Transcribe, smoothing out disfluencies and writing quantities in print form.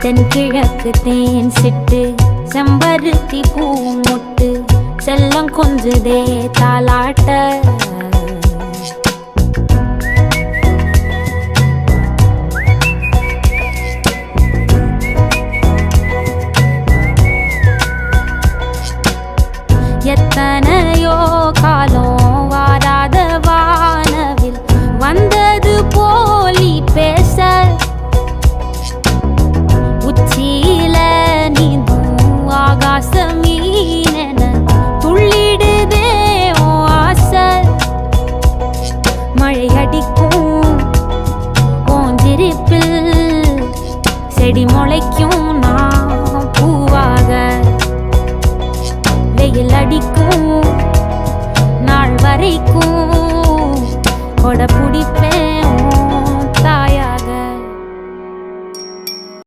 தென்கிழக்கு தேன் சிட்டு செம்பருத்தி பூ முட்டு செல்லம் கொஞ்சுதே தாலாட்ட எத்தனையோ காலம் வாராத வானவில் வந்தது போலி பேச உச்சியில நீந்தும் ஆகாச மீனென துள்ளிடுதே ஆசை மழை அடிக்கும் ஓஞ்சிருப்பில் செடி முளைக்கும் நான் பூவாக வெயில் அடிக்கும் நாள் வரைக்கும் கொடை பிடிப்ப